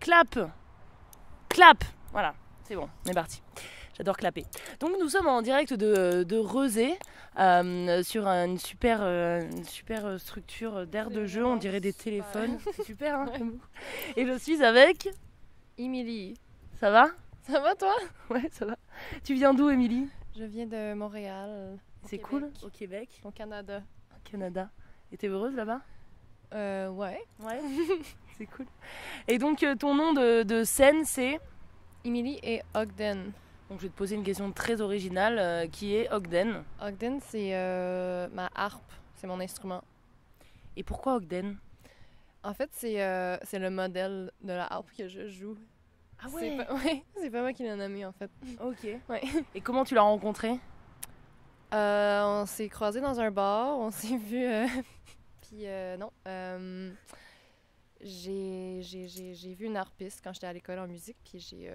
Clap. Clap. Voilà, c'est bon, on est parti. J'adore clapper. Donc nous sommes en direct de Rezé, sur une super structure d'aire de jeu, on dirait des téléphones. C'est super, hein. Et je suis avec... Émilie. Ça va? Ça va toi? Ouais, ça va. Tu viens d'où, Émilie? Je viens de Montréal. C'est cool, au Québec. Au Canada. Au Canada. Et t'es heureuse là-bas? Ouais. Ouais. C'est cool. Et donc ton nom de scène c'est? Émilie et Ogden. Donc je vais te poser une question très originale, qui est Ogden. Ogden, c'est ma harpe, c'est mon instrument. Et pourquoi Ogden? En fait, c'est le modèle de la harpe que je joue. Ah ouais? C'est pas moi qui l'ai nommé en fait. Ok. Ouais. Et comment tu l'as rencontré? On s'est croisés dans un bar, on s'est vu... Puis non, j'ai vu une harpiste quand j'étais à l'école en musique, puis j'ai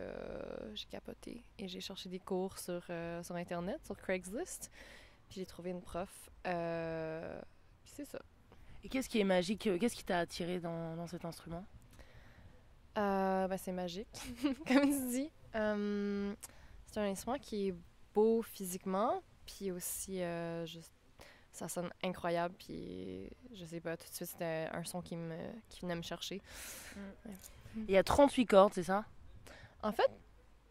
capoté et j'ai cherché des cours sur Internet, sur Craigslist, puis j'ai trouvé une prof. Puis c'est ça. Et qu'est-ce qui est magique? Qu'est-ce qui t'a attiré dans cet instrument? C'est magique, comme tu dis. C'est un instrument qui est beau physiquement, puis aussi juste ça sonne incroyable, puis je sais pas, tout de suite c'était un son qui venait me chercher. Ouais. Il y a 38 cordes, c'est ça? En fait,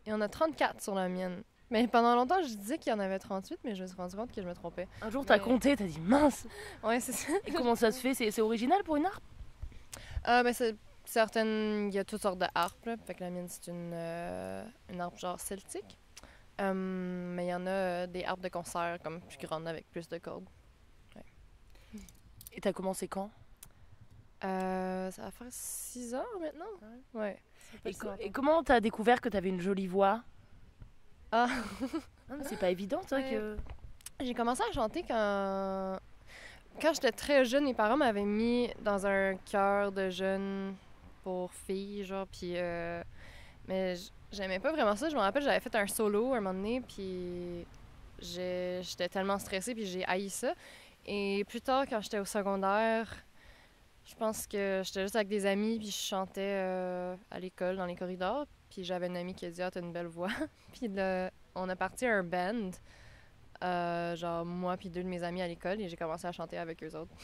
il y en a 34 sur la mienne. Mais pendant longtemps, je disais qu'il y en avait 38, mais je me suis rendu compte que je me trompais. Un jour, t'as compté, t'as dit mince! Ouais, c'est ça. Et comment ça se fait? C'est original pour une harpe? C'est certaines... Il y a toutes sortes de harpes, là. Fait que la mienne, c'est une harpe genre celtique. Mais il y en a des harpes de concert, comme plus grandes, avec plus de cordes. Ouais. Et t'as commencé quand? Ça va faire 6 ans maintenant. Ouais. Et comment t'as découvert que t'avais une jolie voix? Ah! Non, mais c'est pas évident, toi, Ouais. que... J'ai commencé à chanter quand j'étais très jeune. Mes parents m'avaient mis dans un chœur de jeunes pour filles, genre, puis... mais j'aimais pas vraiment ça. Je me rappelle, j'avais fait un solo un moment donné, puis j'étais tellement stressée, puis j'ai haï ça. Et plus tard, quand j'étais au secondaire, je pense que j'étais juste avec des amis, puis je chantais à l'école, dans les corridors. Puis j'avais une amie qui a dit « Ah, t'as une belle voix. » Puis là, on a parti un band, genre moi puis 2 de mes amis à l'école, et j'ai commencé à chanter avec eux autres.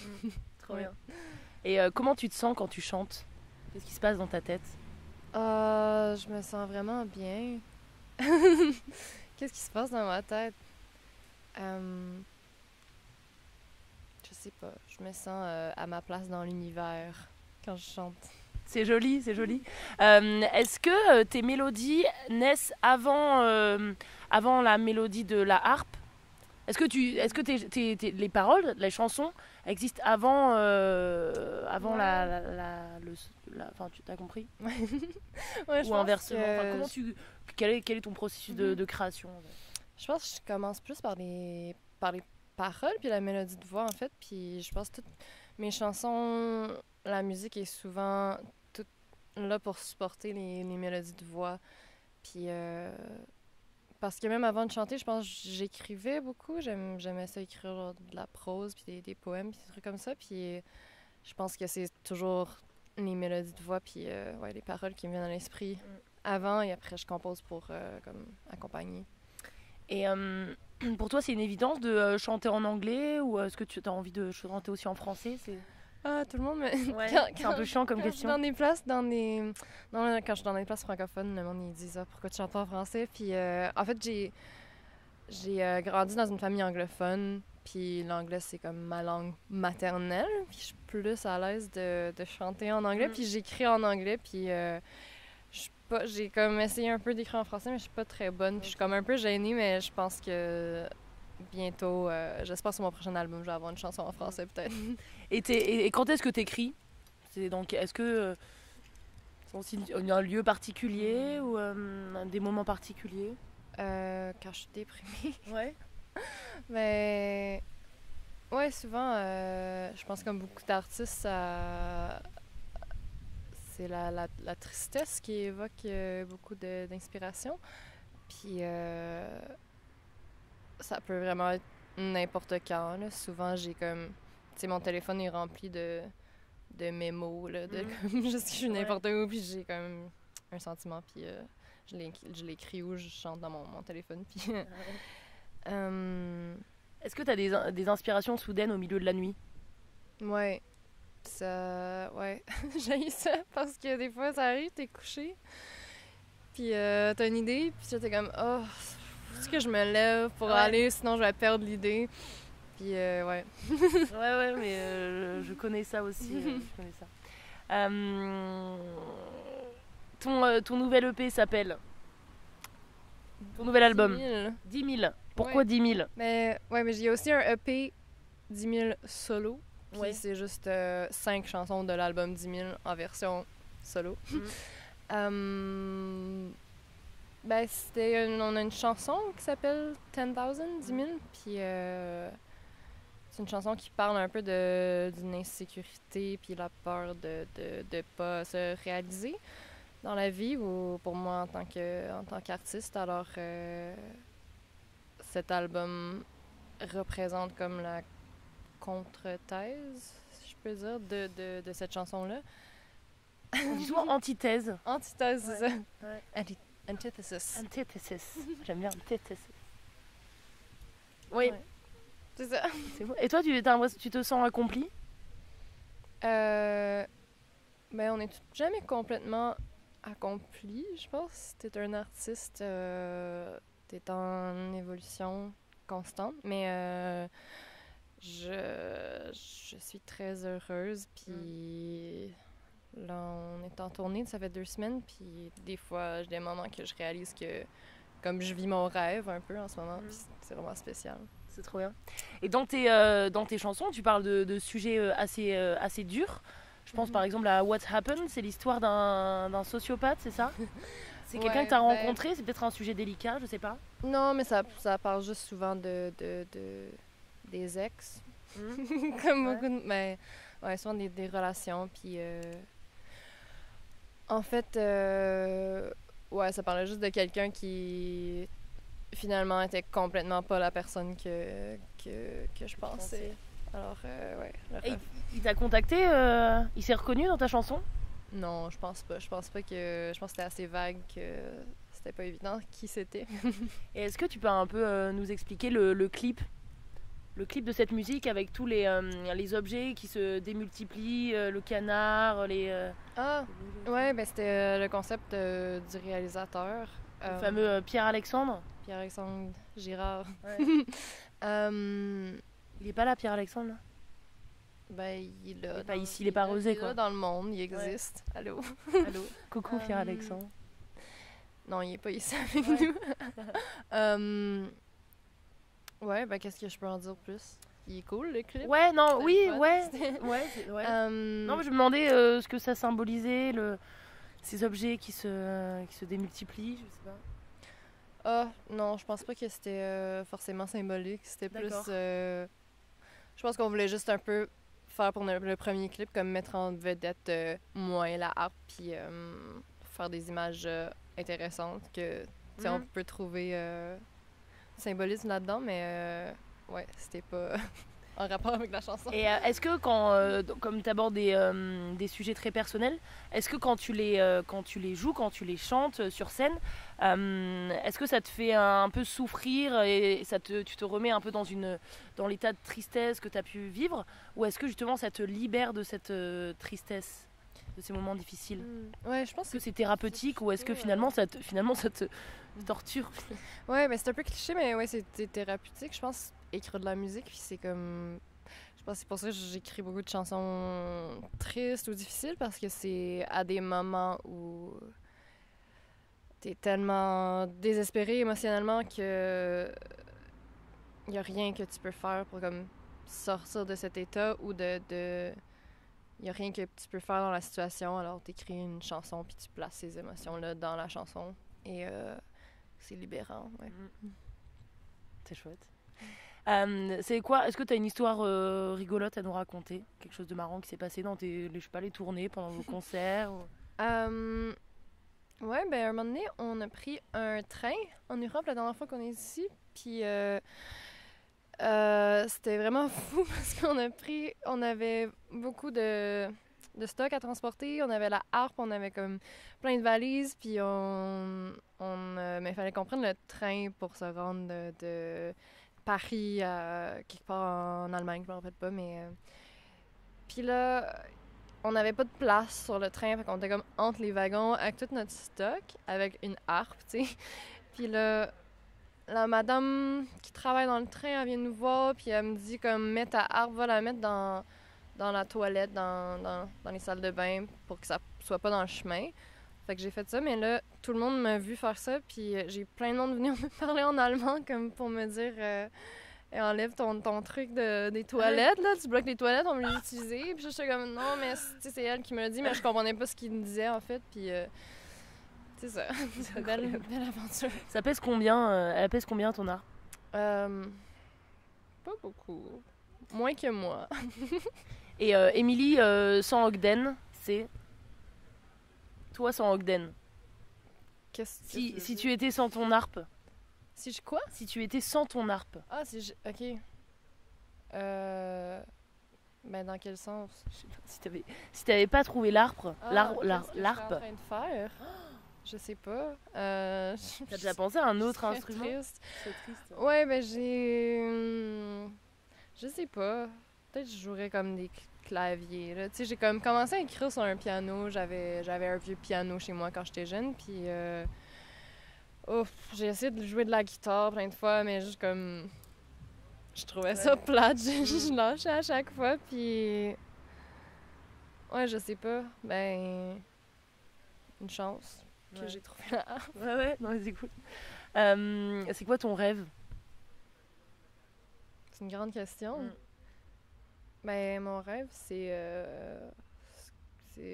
Trop bien. Et comment tu te sens quand tu chantes? Qu'est-ce qui se passe dans ta tête? Je me sens vraiment bien. Qu'est-ce qui se passe dans ma tête? Je sais pas. Je me sens à ma place dans l'univers quand je chante. C'est joli, c'est joli. Est-ce que tes mélodies naissent avant la mélodie de la harpe? Est-ce que les paroles, les chansons existent avant enfin, tu t'as compris? Ouais, Ou inversement? Enfin, quel est ton processus de création? Je pense que je commence plus par les paroles puis la mélodie de voix, en fait. Puis je pense que toutes mes chansons, la musique est souvent toute là pour supporter les mélodies de voix. Puis parce que même avant de chanter, je pense que j'écrivais beaucoup. J'aimais ça écrire genre, de la prose puis des poèmes puis des trucs comme ça. Puis je pense que c'est toujours les mélodies de voix puis les paroles qui me viennent à l'esprit avant, et après je compose pour comme accompagner. Et pour toi, c'est une évidence de chanter en anglais, ou est-ce que tu as envie de chanter aussi en français? Tout le monde me... Ouais, c'est un peu chiant comme question. Dans des places, quand je suis dans des places francophones, le monde ils disent pourquoi tu chantes pas en français? Puis en fait, j'ai grandi dans une famille anglophone, puis l'anglais c'est comme ma langue maternelle, puis je suis plus à l'aise de chanter en anglais, puis j'écris en anglais, puis j'ai comme essayé un peu d'écrire en français, mais je suis pas très bonne, puis je suis comme un peu gênée, mais je pense que bientôt, j'espère sur mon prochain album, je vais avoir une chanson en français peut-être. Et quand est-ce que t'écris? Est-ce que il y a un lieu particulier ou des moments particuliers? Quand je suis déprimée. Ouais. Mais ouais, souvent, je pense comme beaucoup d'artistes, c'est la tristesse qui évoque beaucoup d'inspiration. Puis ça peut vraiment être n'importe quand. Là. Souvent, j'ai comme... Tu sais, mon téléphone est rempli de mémos, là, comme je suis n'importe où, puis j'ai comme un sentiment, puis je l'écris ou je chante dans mon téléphone, puis... Est-ce que tu as des inspirations soudaines au milieu de la nuit? Ouais, ça... Ouais, j'ai ça, parce que des fois, ça arrive, t'es couché, puis t'as une idée, puis là, t'es comme, oh, faut que je me lève pour aller, sinon je vais perdre l'idée. Puis, ouais. Ouais, mais je connais ça aussi. Je connais ça. Ton nouvel EP s'appelle? Ton nouvel album? 10 000. Pourquoi ouais. 10 000? Mais j'ai aussi un EP 10 000 solo. Puis Ouais. c'est juste 5 chansons de l'album 10 000 en version solo. Ben, on a une chanson qui s'appelle 10,000, 10 000. Puis c'est une chanson qui parle un peu d'une insécurité puis la peur de pas se réaliser dans la vie ou pour moi en tant qu'artiste. Alors cet album représente comme la contre-thèse, si je peux dire, de cette chanson-là. On dit souvent antithèse. Antithèse, c'est ça. Ouais. Antithesis. Antithesis. J'aime bien antithesis. Oui. Ouais. C'est ça. C'est beau. Et toi, tu te sens accompli? Ben, on n'est jamais complètement accompli, je pense. T'es un artiste, t'es en évolution constante, mais je suis très heureuse, puis là, on est en tournée, ça fait 2 semaines, puis des fois, j'ai des moments que je réalise que comme je vis mon rêve un peu en ce moment, puis c'est vraiment spécial. C'est trop bien. Et dans tes chansons, tu parles de sujets assez durs. Je pense par exemple à What Happened, c'est l'histoire d'un sociopathe, c'est ça? C'est quelqu'un que tu as rencontré, c'est peut-être un sujet délicat, je sais pas. Non, mais ça parle juste souvent des ex. Comme beaucoup de... Mais, ouais, souvent des relations, puis... En fait, ouais, ça parlait juste de quelqu'un qui... finalement était complètement pas la personne que je pensais. Alors, ouais. Et il t'a contacté, il s'est reconnu dans ta chanson? Non, je pense pas. Je pense que c'était assez vague que c'était pas évident qui c'était. Et est-ce que tu peux un peu nous expliquer le clip? Le clip de cette musique avec tous les objets qui se démultiplient, le canard, Ouais, ben c'était le concept du réalisateur. Le fameux Pierre-Alexandre? Pierre-Alexandre Girard. Ouais. Il est pas là, Pierre-Alexandre, là? Ben, il est là. Il est pas ici, il est pas Rosé, quoi. Il est là dans le monde, il existe. Ouais. Allô? Allô? Coucou, Pierre-Alexandre. Non, il est pas ici avec nous. Ouais, ben qu'est-ce que je peux en dire plus? Il est cool, le clip? Ouais, non, oui, fun. ouais. Non, mais je me demandais ce que ça symbolisait, ces objets qui se démultiplient, je sais pas. Ah, non, je pense pas que c'était forcément symbolique. C'était plus... je pense qu'on voulait juste un peu faire pour le premier clip, comme mettre en vedette moi et la harpe, puis faire des images intéressantes que, tu sais, on peut trouver symbolisme là-dedans, mais ouais, c'était pas en rapport avec la chanson. Et est-ce que comme tu abordes des sujets très personnels, est-ce que quand tu les joues, quand tu les chantes sur scène, est-ce que ça te fait un peu souffrir et tu te remets un peu dans l'état de tristesse que tu as pu vivre, ou est-ce que justement ça te libère de cette tristesse, de ces moments difficiles? Ouais, je pense que c'est thérapeutique, ou est-ce que finalement ça te torture? Ouais, mais c'est un peu cliché, mais ouais, c'est thérapeutique, je pense, écrire de la musique, puis c'est comme... Je pense que c'est pour ça que j'écris beaucoup de chansons tristes ou difficiles, parce que c'est à des moments où t'es tellement désespéré émotionnellement que y a rien que tu peux faire pour comme sortir de cet état, ou y a rien que tu peux faire dans la situation, alors t'écris une chanson puis tu places ces émotions-là dans la chanson, et c'est libérant, ouais. C'est chouette. C'est quoi? Est-ce que tu as une histoire rigolote à nous raconter? Quelque chose de marrant qui s'est passé dans les tournées, pendant vos concerts ou... Ouais, ben un moment donné, on a pris un train en Europe la dernière fois qu'on est ici, puis c'était vraiment fou parce on avait beaucoup de de stock à transporter. On avait la harpe, on avait comme plein de valises, puis mais il fallait qu'on prenne le train pour se rendre de Paris à quelque part en Allemagne, je me rappelle pas, mais... Puis là, on n'avait pas de place sur le train, fait qu'on était comme entre les wagons avec tout notre stock, avec une harpe, tu sais. Puis là, la madame qui travaille dans le train, elle vient nous voir, puis elle me dit comme, mets ta harpe, va la mettre dans la toilette, dans les salles de bain, pour que ça soit pas dans le chemin. Fait que j'ai fait ça, mais là, tout le monde m'a vu faire ça, puis j'ai plein de monde venir me parler en allemand, comme pour me dire enlève ton truc des toilettes, là, tu bloques les toilettes, on veut les utiliser. Puis j'étais comme, non, mais c'est elle qui me l'a dit, mais je comprenais pas ce qu'il me disait, en fait, puis c'est ça. C'est une belle aventure. Ça pèse combien elle pèse combien ton harpe? Pas beaucoup. Moins que moi. Et Émilie, sans Ogden, c'est... Toi sans Ogden. Si tu étais sans ton harpe. Si je quoi? Si tu étais sans ton harpe. Ah, si je... Ok. Ben, dans quel sens? Si t'avais pas trouvé l'harpe, qu'est-ce que je suis en train de faire? Je sais pas. T'as déjà pensé à un autre instrument? Triste. C'est triste. Ouais, ben j'ai... Je sais pas. Peut-être que je jouerais comme des claviers, là. Tu sais, j'ai comme commencé à écrire sur un piano. J'avais un vieux piano chez moi quand j'étais jeune, puis... j'ai essayé de jouer de la guitare plein de fois, mais juste comme... Je trouvais ça plate. Je lâchais à chaque fois, puis... Ouais, je sais pas. Ben... Une chance que j'ai trouvé la harpe. Ouais, non, c'est cool. C'est quoi ton rêve? C'est une grande question. Ben, mon rêve, c'est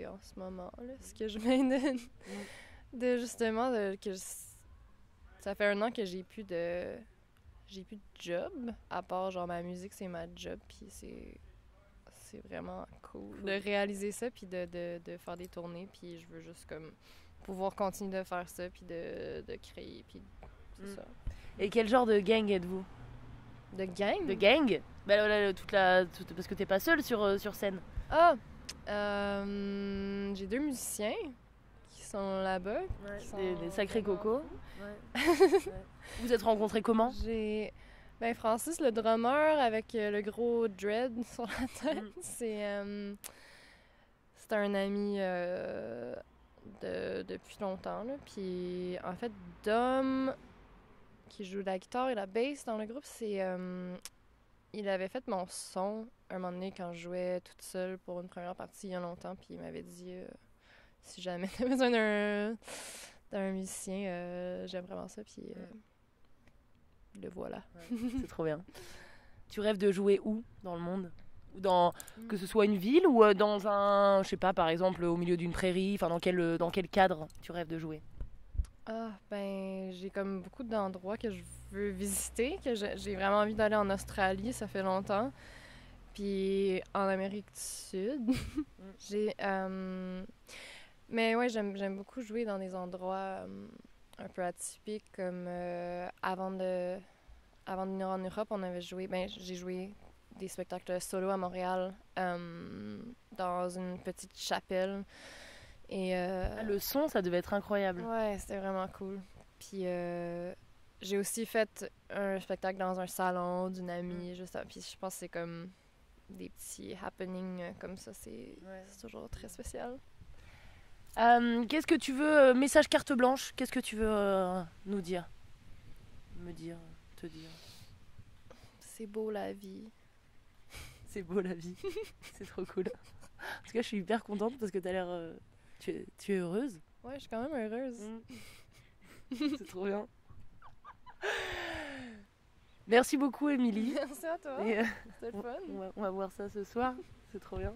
en ce moment, là, ce que je viens de justement, ça fait 1 an que j'ai plus de job, à part, genre, ma musique, c'est ma job, puis c'est vraiment cool de réaliser ça, puis de faire des tournées, puis je veux juste, comme, pouvoir continuer de faire ça, puis de créer, puis c'est ça. Et quel genre de gang êtes-vous? De gang? De gang? Ben là, parce que t'es pas seule sur scène. Ah! J'ai 2 musiciens qui sont là-bas. Des sacrés cocos. Ouais. Vous êtes rencontrés comment? J'ai... Ben, Francis, le drummer, avec le gros dread sur la tête, c'est un ami depuis longtemps, là. Puis, en fait, Dom, qui joue de la guitare et la bass dans le groupe, c'est... il avait fait mon son un moment donné quand je jouais toute seule pour une première partie il y a longtemps, puis il m'avait dit si jamais t'as besoin d'un musicien, j'aime vraiment ça, puis le voilà. Ouais, c'est trop bien. Tu rêves de jouer où dans le monde? Ou dans, que ce soit une ville ou dans un, je sais pas, par exemple au milieu d'une prairie, enfin dans quel cadre tu rêves de jouer? Ah, ben, j'ai comme beaucoup d'endroits que je veux visiter, que j'ai vraiment envie d'aller en Australie, ça fait longtemps. Puis en Amérique du Sud. Mais ouais, j'aime beaucoup jouer dans des endroits un peu atypiques, comme avant de venir en Europe, j'ai joué des spectacles solo à Montréal, dans une petite chapelle. Et le son, ça devait être incroyable. Ouais, c'était vraiment cool. Puis j'ai aussi fait un spectacle dans un salon d'une amie, juste puis je pense que c'est comme des petits happenings comme ça, c'est toujours très spécial. Qu'est-ce que tu veux, message carte blanche, qu'est-ce que tu veux nous dire? Te dire. C'est beau la vie. C'est beau la vie. C'est trop cool. En tout cas, je suis hyper contente parce que t'as l'air... Tu es heureuse? Ouais, je suis quand même heureuse. C'est trop bien. Merci beaucoup, Émilie. Merci à toi. C'était le fun. On va voir ça ce soir. C'est trop bien.